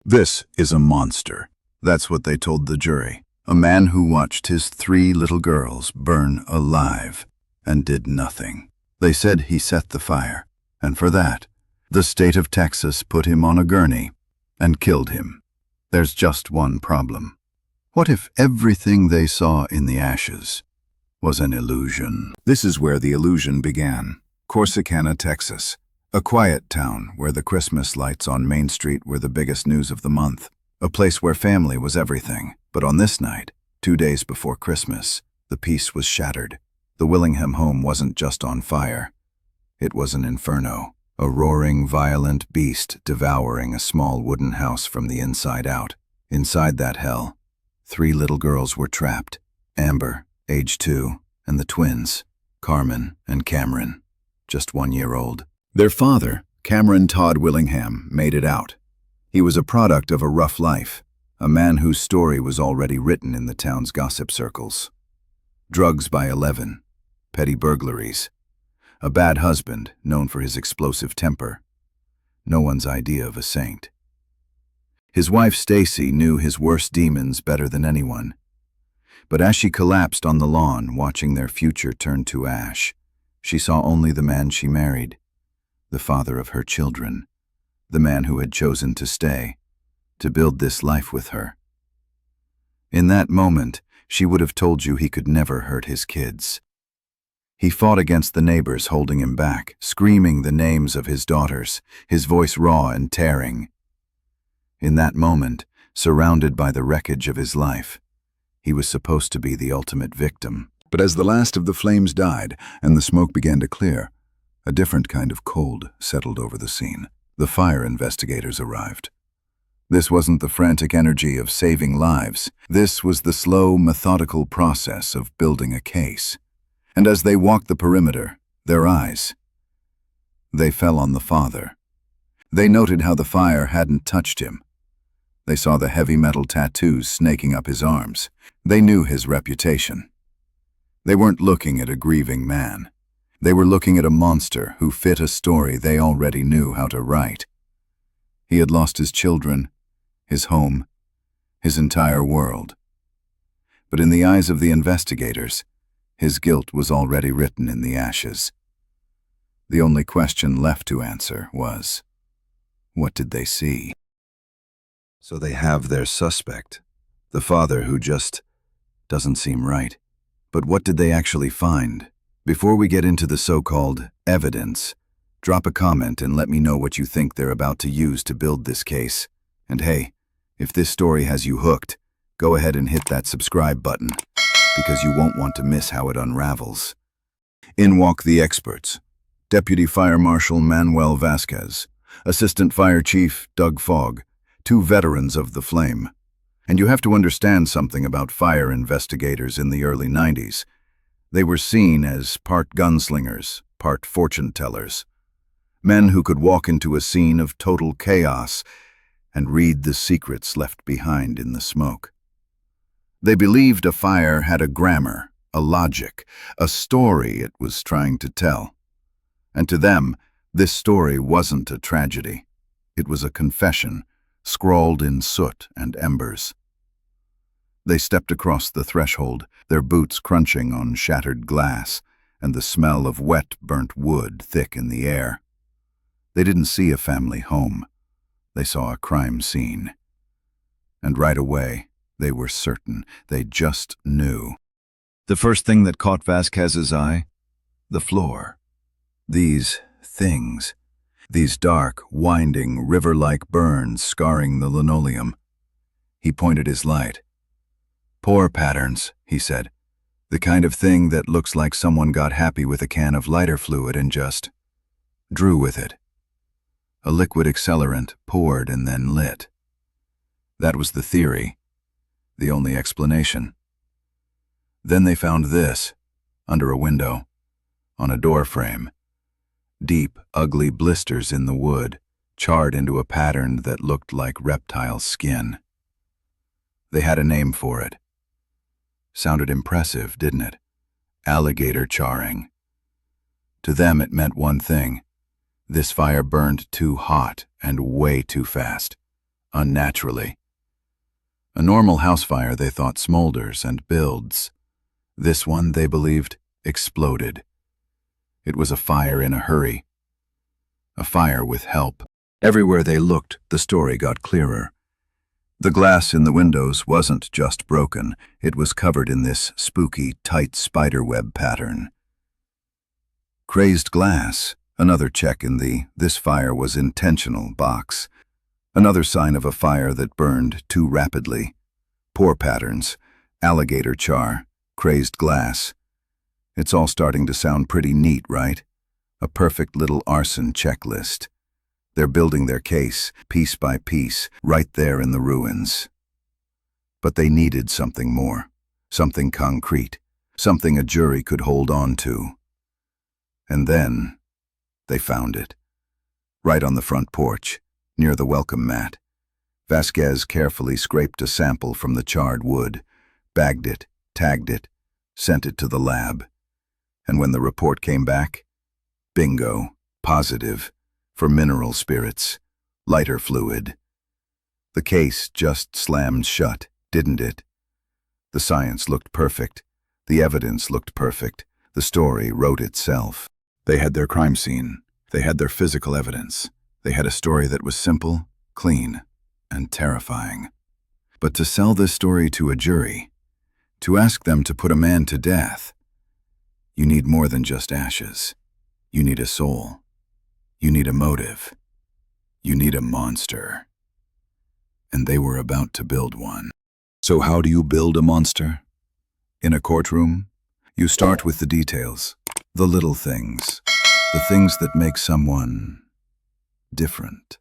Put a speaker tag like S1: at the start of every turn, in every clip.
S1: This is a monster. That's what they told the jury. A man who watched his 3 little girls burn alive and did nothing. They said he set the fire, and for that, the state of Texas put him on a gurney and killed him. There's just one problem. What if everything they saw in the ashes was an illusion? This is where the illusion began. Corsicana, Texas. A quiet town where the Christmas lights on Main Street were the biggest news of the month. A place where family was everything. But on this night, 2 days before Christmas, the peace was shattered. The Willingham home wasn't just on fire. It was an inferno. A roaring, violent beast devouring a small wooden house from the inside out. Inside that hell, 3 little girls were trapped. Amber, age 2, and the twins, Carmen and Cameron, just 1 year old. Their father, Cameron Todd Willingham, made it out. He was a product of a rough life, a man whose story was already written in the town's gossip circles. Drugs by 11, petty burglaries, a bad husband known for his explosive temper. No one's idea of a saint. His wife Stacy knew his worst demons better than anyone. But as she collapsed on the lawn, watching their future turn to ash, she saw only the man she married, the father of her children, the man who had chosen to stay, to build this life with her. In that moment, she would have told you he could never hurt his kids. He fought against the neighbors holding him back, screaming the names of his daughters, his voice raw and tearing. In that moment, surrounded by the wreckage of his life, he was supposed to be the ultimate victim. But as the last of the flames died and the smoke began to clear, a different kind of cold settled over the scene. The fire investigators arrived. This wasn't the frantic energy of saving lives. This was the slow, methodical process of building a case. And as they walked the perimeter, their eyes, they fell on the father. They noted how the fire hadn't touched him. They saw the heavy metal tattoos snaking up his arms. They knew his reputation. They weren't looking at a grieving man. They were looking at a monster who fit a story they already knew how to write. He had lost his children, his home, his entire world. But in the eyes of the investigators, his guilt was already written in the ashes. The only question left to answer was, what did they see? So they have their suspect, the father who just doesn't seem right. But what did they actually find? Before we get into the so-called evidence, drop a comment and let me know what you think they're about to use to build this case. And hey, if this story has you hooked, go ahead and hit that subscribe button, because you won't want to miss how it unravels. In walk the experts. Deputy Fire Marshal Manuel Vasquez, Assistant Fire Chief Doug Fogg, 2 veterans of the flame. And you have to understand something about fire investigators in the early 90s. They were seen as part gunslingers, part fortune tellers. Men who could walk into a scene of total chaos and read the secrets left behind in the smoke. They believed a fire had a grammar, a logic, a story it was trying to tell. And to them, this story wasn't a tragedy. It was a confession, scrawled in soot and embers. They stepped across the threshold, their boots crunching on shattered glass, and the smell of wet, burnt wood thick in the air. They didn't see a family home. They saw a crime scene. And right away, they were certain. They just knew. The first thing that caught Vasquez's eye? The floor. These things. These dark, winding, river-like burns scarring the linoleum. He pointed his light. Pore patterns, he said. The kind of thing that looks like someone got happy with a can of lighter fluid and just drew with it. A liquid accelerant poured and then lit. That was the theory, the only explanation. Then they found this, under a window, on a door frame. Deep, ugly blisters in the wood, charred into a pattern that looked like reptile skin. They had a name for it. Sounded impressive, didn't it? Alligator charring. To them it meant one thing. This fire burned too hot and way too fast. unnaturally. A normal house fire, they thought, smolders and builds. This one, they believed, exploded. It was a fire in a hurry. A fire with help. Everywhere they looked, the story got clearer. The glass in the windows wasn't just broken, it was covered in this spooky, tight spiderweb pattern. Crazed glass, another check in the "this fire was intentional" box. Another sign of a fire that burned too rapidly. Pore patterns, alligator char, crazed glass. It's all starting to sound pretty neat, right? A perfect little arson checklist. They're building their case, piece by piece, right there in the ruins. But they needed something more, something concrete, something a jury could hold on to. And then they found it. Right on the front porch, near the welcome mat. Vasquez carefully scraped a sample from the charred wood, bagged it, tagged it, sent it to the lab. And when the report came back, bingo, positive, for mineral spirits, lighter fluid. The case just slammed shut, didn't it? The science looked perfect, the evidence looked perfect, the story wrote itself. They had their crime scene, they had their physical evidence, they had a story that was simple, clean, and terrifying. But to sell this story to a jury, to ask them to put a man to death, you need more than just ashes. You need a soul. You need a motive. You need a monster. And they were about to build one. So how do you build a monster? In a courtroom, you start with the details, the little things, the things that make someone different.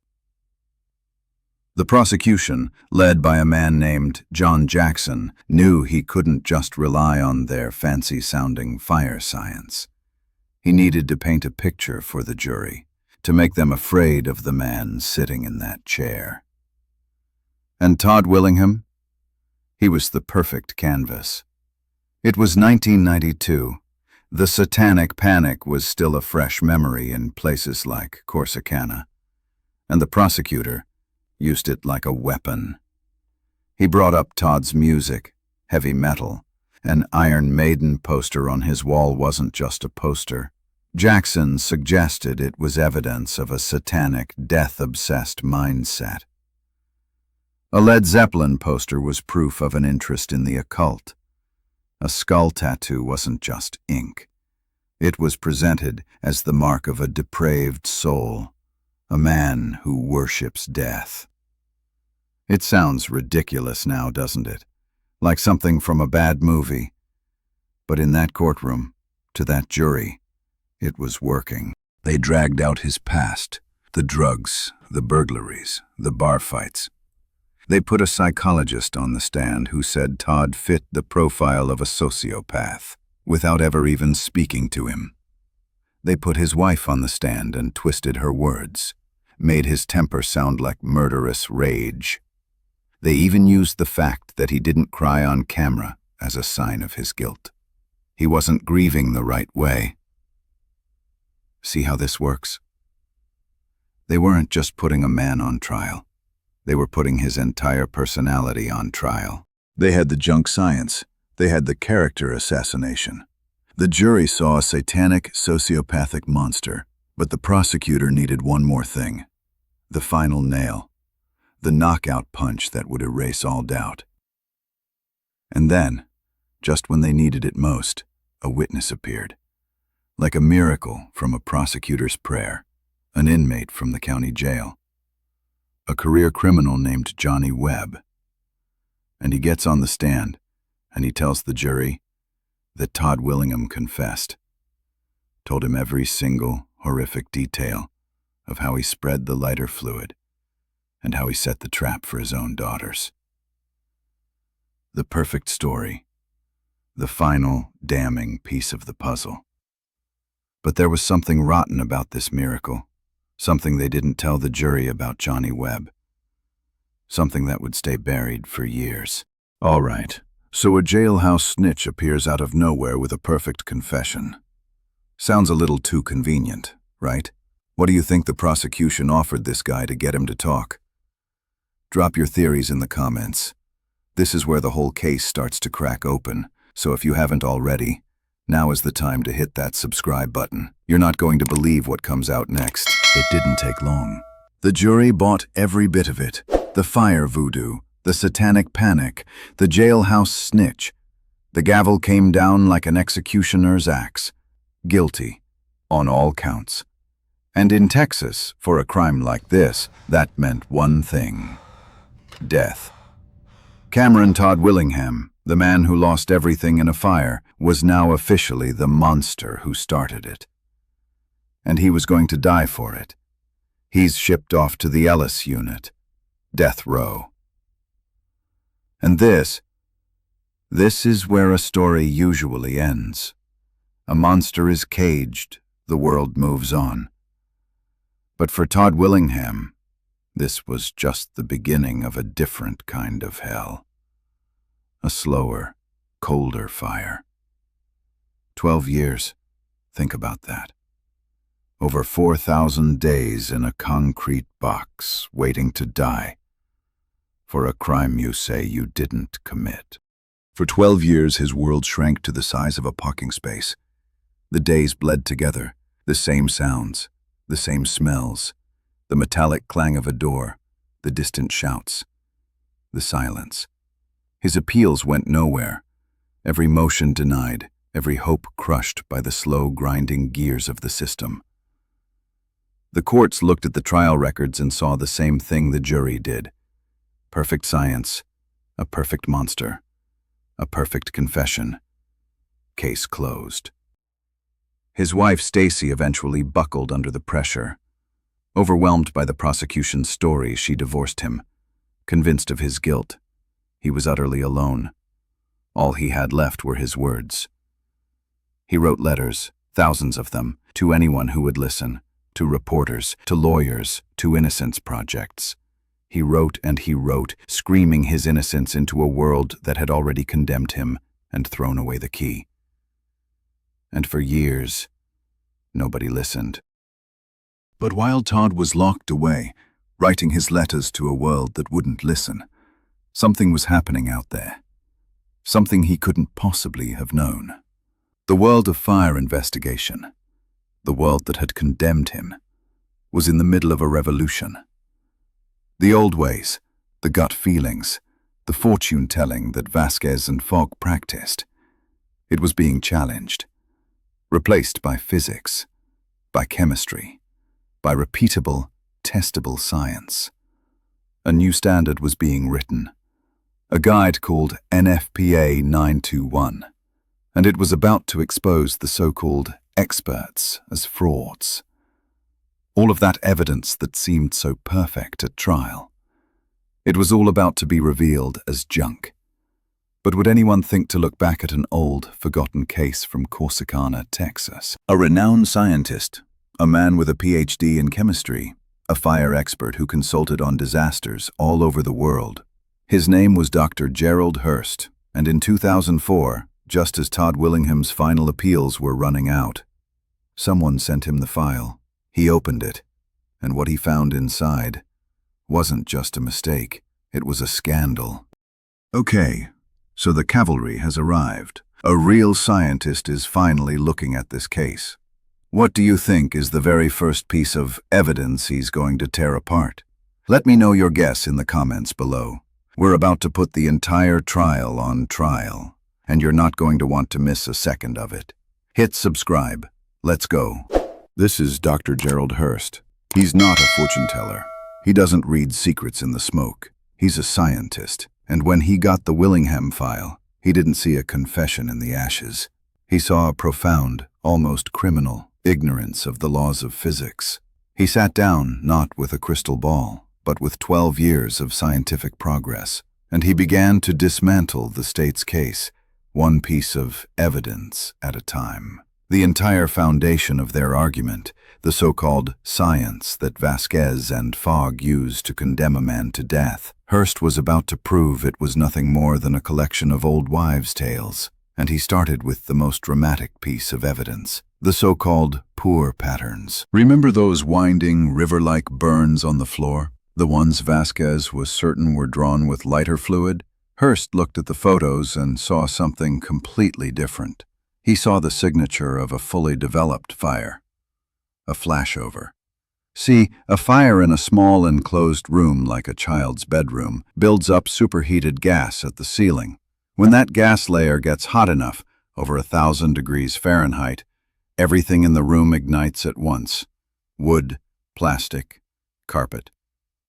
S1: The prosecution, led by a man named John Jackson, knew he couldn't just rely on their fancy-sounding fire science. He needed to paint a picture for the jury, to make them afraid of the man sitting in that chair. And Todd Willingham? He was the perfect canvas. It was 1992. The satanic panic was still a fresh memory in places like Corsicana, and the prosecutor used it like a weapon. He brought up Todd's music, heavy metal. An Iron Maiden poster on his wall wasn't just a poster. Jackson suggested it was evidence of a satanic, death-obsessed mindset. A Led Zeppelin poster was proof of an interest in the occult. A skull tattoo wasn't just ink. It was presented as the mark of a depraved soul, a man who worships death. It sounds ridiculous now, doesn't it? Like something from a bad movie. But in that courtroom, to that jury, it was working. They dragged out his past, the drugs, the burglaries, the bar fights. They put a psychologist on the stand who said Todd fit the profile of a sociopath, without ever even speaking to him. They put his wife on the stand and twisted her words, made his temper sound like murderous rage. They even used the fact that he didn't cry on camera as a sign of his guilt. He wasn't grieving the right way. See how this works? They weren't just putting a man on trial. They were putting his entire personality on trial. They had the junk science. They had the character assassination. The jury saw a satanic, sociopathic monster, but the prosecutor needed one more thing. The final nail. The knockout punch that would erase all doubt. And then, just when they needed it most, a witness appeared. Like a miracle from a prosecutor's prayer, an inmate from the county jail. A career criminal named Johnny Webb. And he gets on the stand, and he tells the jury that Todd Willingham confessed. Told him every single horrific detail of how he spread the lighter fluid and how he set the trap for his own daughters. The perfect story. The final, damning piece of the puzzle. But there was something rotten about this miracle, something they didn't tell the jury about Johnny Webb, something that would stay buried for years. All right, so a jailhouse snitch appears out of nowhere with a perfect confession. Sounds a little too convenient, right? What do you think the prosecution offered this guy to get him to talk? Drop your theories in the comments. This is where the whole case starts to crack open, so if you haven't already, now is the time to hit that subscribe button. You're not going to believe what comes out next. It didn't take long. The jury bought every bit of it. The fire voodoo, the satanic panic, the jailhouse snitch. The gavel came down like an executioner's axe. Guilty, on all counts. And in Texas, for a crime like this, that meant one thing: death. Cameron Todd Willingham, the man who lost everything in a fire, was now officially the monster who started it. And he was going to die for it. He's shipped off to the Ellis unit, death row. And this is where a story usually ends. A monster is caged, the world moves on. But for Todd Willingham, this was just the beginning of a different kind of hell. A slower, colder fire. 12 years, think about that. Over 4,000 days in a concrete box, waiting to die, for a crime you say you didn't commit. For 12 years, his world shrank to the size of a parking space. The days bled together, the same sounds, the same smells, the metallic clang of a door, the distant shouts, the silence. His appeals went nowhere, every motion denied, every hope crushed by the slow grinding gears of the system. The courts looked at the trial records and saw the same thing the jury did. Perfect science, a perfect monster, a perfect confession. Case closed. His wife Stacy eventually buckled under the pressure. Overwhelmed by the prosecution's story, she divorced him. Convinced of his guilt, he was utterly alone. All he had left were his words. He wrote letters, thousands of them, to anyone who would listen, to reporters, to lawyers, to innocence projects. He wrote and he wrote, screaming his innocence into a world that had already condemned him and thrown away the key. And for years, nobody listened. But while Todd was locked away, writing his letters to a world that wouldn't listen, something was happening out there. Something he couldn't possibly have known. The world of fire investigation, the world that had condemned him, was in the middle of a revolution. The old ways, the gut feelings, the fortune-telling that Vasquez and Fogg practiced, it was being challenged, replaced by physics, by chemistry, by repeatable, testable science. A new standard was being written, a guide called NFPA 921, and it was about to expose the so-called experts as frauds. All of that evidence that seemed so perfect at trial. It was all about to be revealed as junk. But would anyone think to look back at an old, forgotten case from Corsicana, Texas? A renowned scientist, a man with a PhD in chemistry, a fire expert who consulted on disasters all over the world. His name was Dr. Gerald Hurst, and in 2004, just as Todd Willingham's final appeals were running out, someone sent him the file. He opened it, and what he found inside wasn't just a mistake, it was a scandal. Okay, so the cavalry has arrived. A real scientist is finally looking at this case. What do you think is the very first piece of evidence he's going to tear apart? Let me know your guess in the comments below. We're about to put the entire trial on trial, and you're not going to want to miss a second of it. Hit subscribe. Let's go. This is Dr. Gerald Hurst. He's not a fortune teller. He doesn't read secrets in the smoke. He's a scientist, and when he got the Willingham file, he didn't see a confession in the ashes. He saw a profound, almost criminal, ignorance of the laws of physics. He sat down, not with a crystal ball, but with 12 years of scientific progress, and he began to dismantle the state's case, one piece of evidence at a time. The entire foundation of their argument, the so-called science that Vasquez and Fogg used to condemn a man to death, Hurst was about to prove it was nothing more than a collection of old wives' tales, and he started with the most dramatic piece of evidence, the so-called pour patterns. Remember those winding, river-like burns on the floor? The ones Vasquez was certain were drawn with lighter fluid? Hurst looked at the photos and saw something completely different. He saw the signature of a fully developed fire. A flashover. See, a fire in a small enclosed room like a child's bedroom builds up superheated gas at the ceiling. When that gas layer gets hot enough, over 1,000 degrees Fahrenheit, everything in the room ignites at once. Wood, plastic, carpet,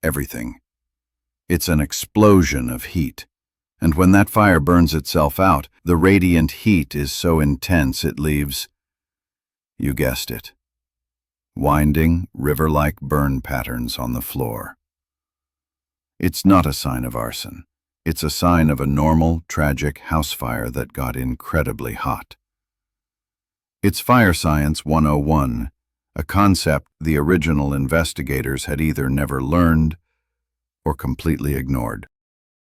S1: everything. It's an explosion of heat. And when that fire burns itself out, the radiant heat is so intense it leaves, you guessed it, winding, river-like burn patterns on the floor. It's not a sign of arson. It's a sign of a normal, tragic house fire that got incredibly hot. It's Fire Science 101, a concept the original investigators had either never learned or completely ignored.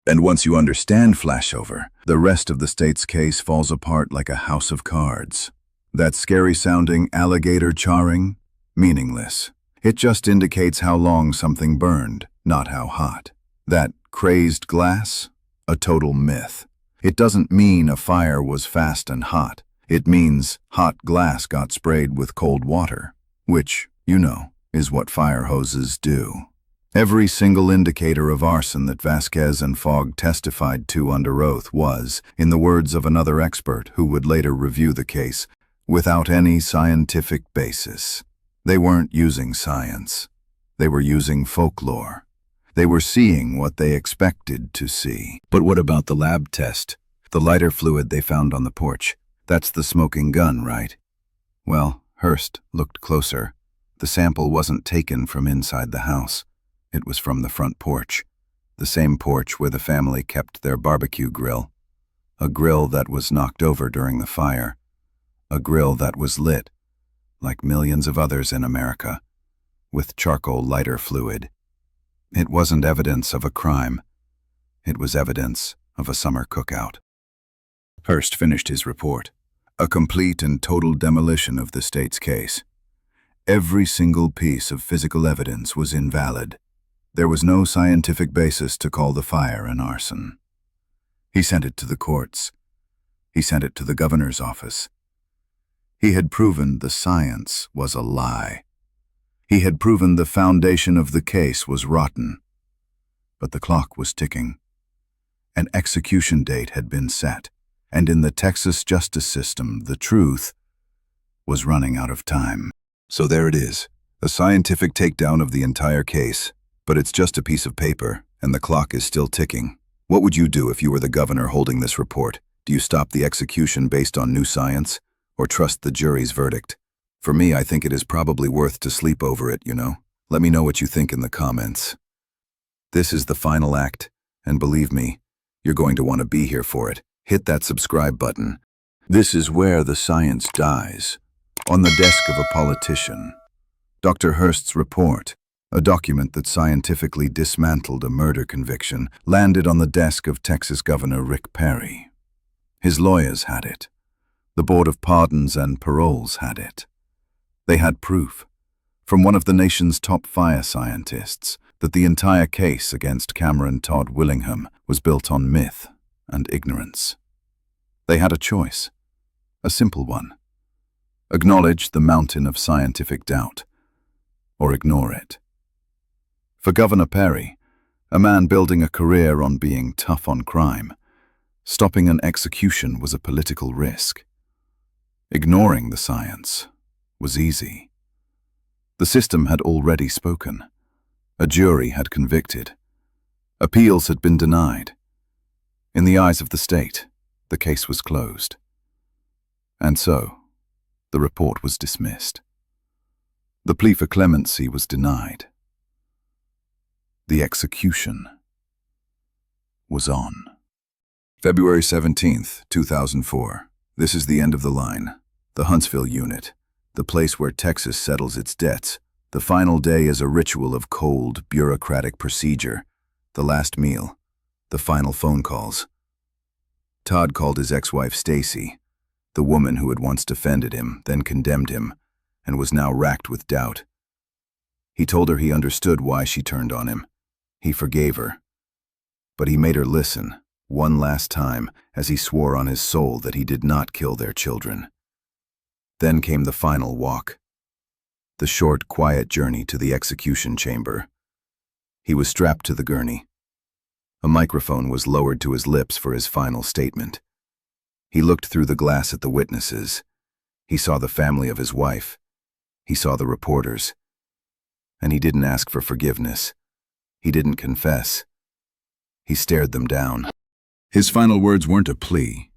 S1: And once you understand flashover, the rest of the state's case falls apart like a house of cards. That scary-sounding alligator charring? Meaningless. It just indicates how long something burned, not how hot. That crazed glass? A total myth. It doesn't mean a fire was fast and hot. It means hot glass got sprayed with cold water, which, you know, is what fire hoses do. Every single indicator of arson that Vasquez and Fogg testified to under oath was, in the words of another expert who would later review the case, without any scientific basis. They weren't using science. They were using folklore. They were seeing what they expected to see. But what about the lab test? The lighter fluid they found on the porch. That's the smoking gun, right? Well, Hurst looked closer. The sample wasn't taken from inside the house. It was from the front porch, the same porch where the family kept their barbecue grill. A grill that was knocked over during the fire. A grill that was lit, like millions of others in America, with charcoal lighter fluid. It wasn't evidence of a crime. It was evidence of a summer cookout. Hurst finished his report. A complete and total demolition of the state's case. Every single piece of physical evidence was invalid. There was no scientific basis to call the fire an arson. He sent it to the courts. He sent it to the governor's office. He had proven the science was a lie. He had proven the foundation of the case was rotten. But the clock was ticking. An execution date had been set, and in the Texas justice system, the truth was running out of time. So there it is, a scientific takedown of the entire case. But it's just a piece of paper, and the clock is still ticking. What would you do if you were the governor holding this report? Do you stop the execution based on new science, or trust the jury's verdict? For me, I think it is probably worth to sleep over it, you know? Let me know what you think in the comments. This is the final act, and believe me, you're going to want to be here for it. Hit that subscribe button. This is where the science dies. On the desk of a politician. Dr. Hurst's report, a document that scientifically dismantled a murder conviction, landed on the desk of Texas Governor Rick Perry. His lawyers had it. The Board of Pardons and Paroles had it. They had proof, from one of the nation's top fire scientists, that the entire case against Cameron Todd Willingham was built on myth and ignorance. They had a choice, a simple one. Acknowledge the mountain of scientific doubt, or ignore it. For Governor Perry, a man building a career on being tough on crime, stopping an execution was a political risk. Ignoring the science was easy. The system had already spoken. A jury had convicted. Appeals had been denied. In the eyes of the state, the case was closed. And so, the report was dismissed. The plea for clemency was denied. The execution was on. February 17th, 2004. This is the end of the line. The Huntsville unit, the place where Texas settles its debts. The final day is a ritual of cold, bureaucratic procedure. The last meal, the final phone calls. Todd called his ex-wife Stacy, the woman who had once defended him, then condemned him, and was now racked with doubt. He told her he understood why she turned on him. He forgave her, but he made her listen one last time as he swore on his soul that he did not kill their children. Then came the final walk, the short, quiet journey to the execution chamber. He was strapped to the gurney. A microphone was lowered to his lips for his final statement. He looked through the glass at the witnesses. He saw the family of his wife. He saw the reporters. And he didn't ask for forgiveness. He didn't confess. He stared them down. His final words weren't a plea.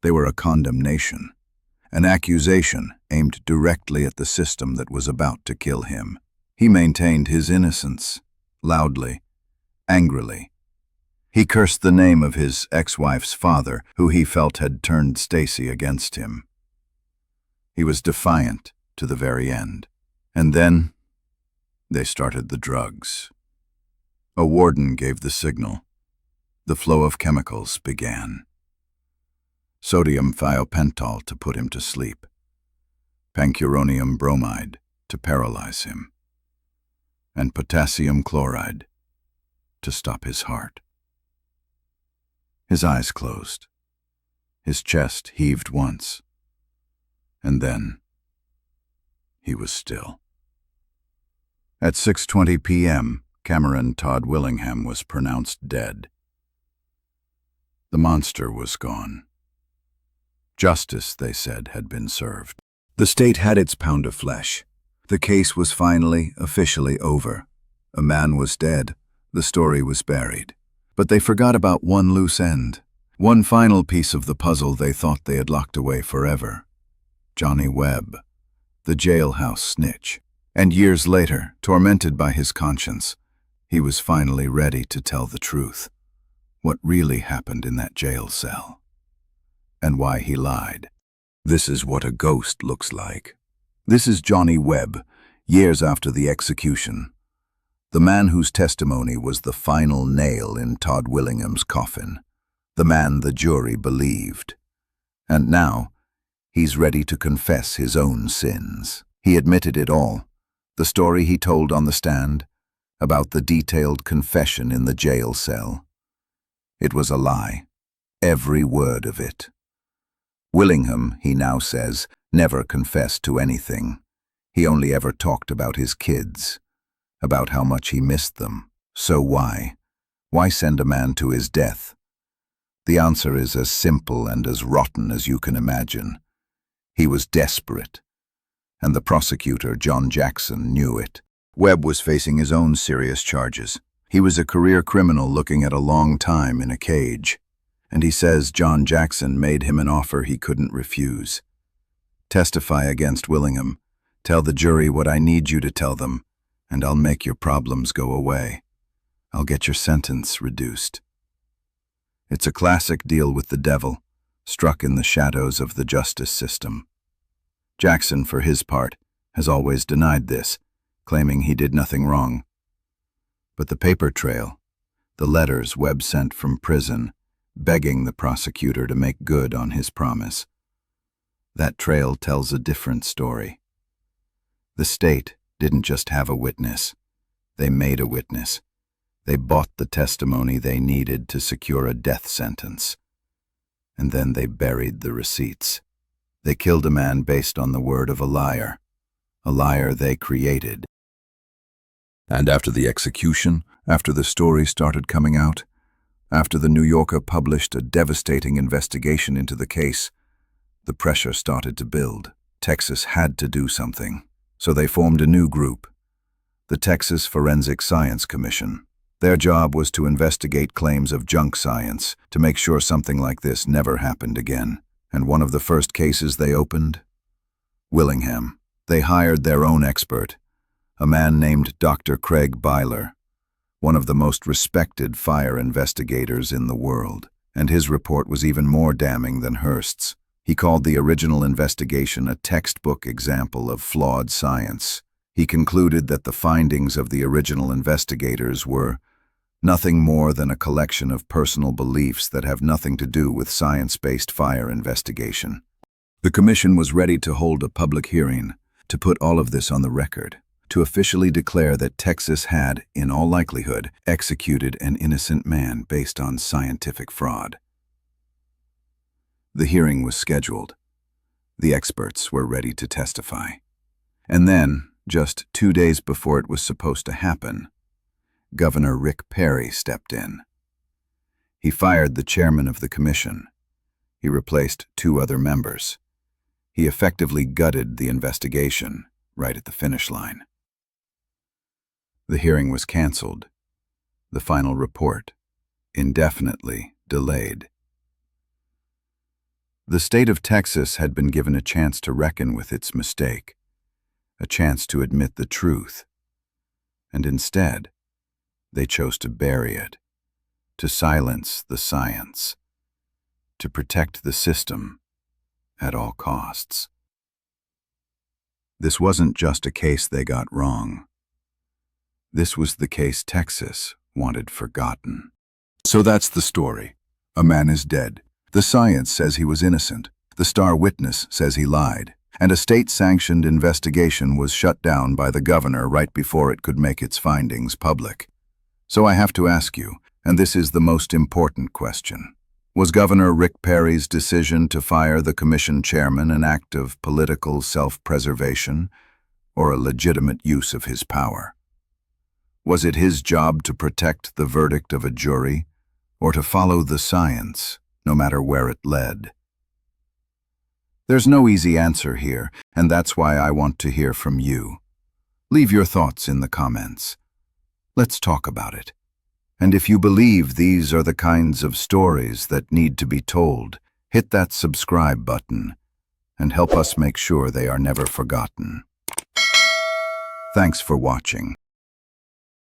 S1: They were a condemnation, an accusation aimed directly at the system that was about to kill him. He maintained his innocence, loudly, angrily. He cursed the name of his ex-wife's father, who he felt had turned Stacy against him. He was defiant to the very end. And then they started the drugs. A warden gave the signal. The flow of chemicals began. Sodium thiopental to put him to sleep. Pancuronium bromide to paralyze him. And potassium chloride to stop his heart. His eyes closed. His chest heaved once. And then he was still. At 6:20 p.m., Cameron Todd Willingham was pronounced dead. The monster was gone. Justice, they said, had been served. The state had its pound of flesh. The case was finally, officially over. A man was dead. The story was buried. But they forgot about one loose end. One final piece of the puzzle they thought they had locked away forever. Johnny Webb, the jailhouse snitch. And years later, tormented by his conscience, he was finally ready to tell the truth. What really happened in that jail cell. And why he lied. This is what a ghost looks like. This is Johnny Webb, years after the execution. The man whose testimony was the final nail in Todd Willingham's coffin. The man the jury believed. And now, he's ready to confess his own sins. He admitted it all. The story he told on the stand, about the detailed confession in the jail cell. It was a lie. Every word of it. Willingham, he now says, never confessed to anything. He only ever talked about his kids, about how much he missed them. So why? Why send a man to his death? The answer is as simple and as rotten as you can imagine. He was desperate. And the prosecutor, John Jackson, knew it. Webb was facing his own serious charges. He was a career criminal looking at a long time in a cage. And he says John Jackson made him an offer he couldn't refuse. Testify against Willingham. Tell the jury what I need you to tell them, and I'll make your problems go away. I'll get your sentence reduced. It's a classic deal with the devil, struck in the shadows of the justice system. Jackson, for his part, has always denied this, claiming he did nothing wrong. But the paper trail, the letters Webb sent from prison, begging the prosecutor to make good on his promise. That trail tells a different story. The state didn't just have a witness. They made a witness. They bought the testimony they needed to secure a death sentence. And then they buried the receipts. They killed a man based on the word of a liar they created. And after the execution, after the story started coming out, after the New Yorker published a devastating investigation into the case, the pressure started to build. Texas had to do something, so they formed a new group, the Texas Forensic Science Commission. Their job was to investigate claims of junk science to make sure something like this never happened again. And one of the first cases they opened? Willingham. They hired their own expert, a man named Dr. Craig Byler, one of the most respected fire investigators in the world. And his report was even more damning than Hearst's. He called the original investigation a textbook example of flawed science. He concluded that the findings of the original investigators were nothing more than a collection of personal beliefs that have nothing to do with science-based fire investigation. The commission was ready to hold a public hearing to put all of this on the record. to officially declare that Texas had, in all likelihood, executed an innocent man based on scientific fraud. The hearing was scheduled. The experts were ready to testify. And then, just 2 days before it was supposed to happen, Governor Rick Perry stepped in. He fired the chairman of the commission. He replaced 2 other members. He effectively gutted the investigation right at the finish line. The hearing was canceled. The final report, indefinitely delayed. The state of Texas had been given a chance to reckon with its mistake, a chance to admit the truth. And instead, they chose to bury it, to silence the science, to protect the system at all costs. This wasn't just a case they got wrong. This was the case Texas wanted forgotten. So that's the story. A man is dead. The science says he was innocent. The star witness says he lied. And a state-sanctioned investigation was shut down by the governor right before it could make its findings public. So I have to ask you, and this is the most important question. Was Governor Rick Perry's decision to fire the commission chairman an act of political self-preservation or a legitimate use of his power? Was it his job to protect the verdict of a jury or to follow the science, no matter where it led? There's no easy answer here, and that's why I want to hear from you. Leave your thoughts in the comments. Let's talk about it. And if you believe these are the kinds of stories that need to be told, hit that subscribe button and help us make sure they are never forgotten. Thanks for watching.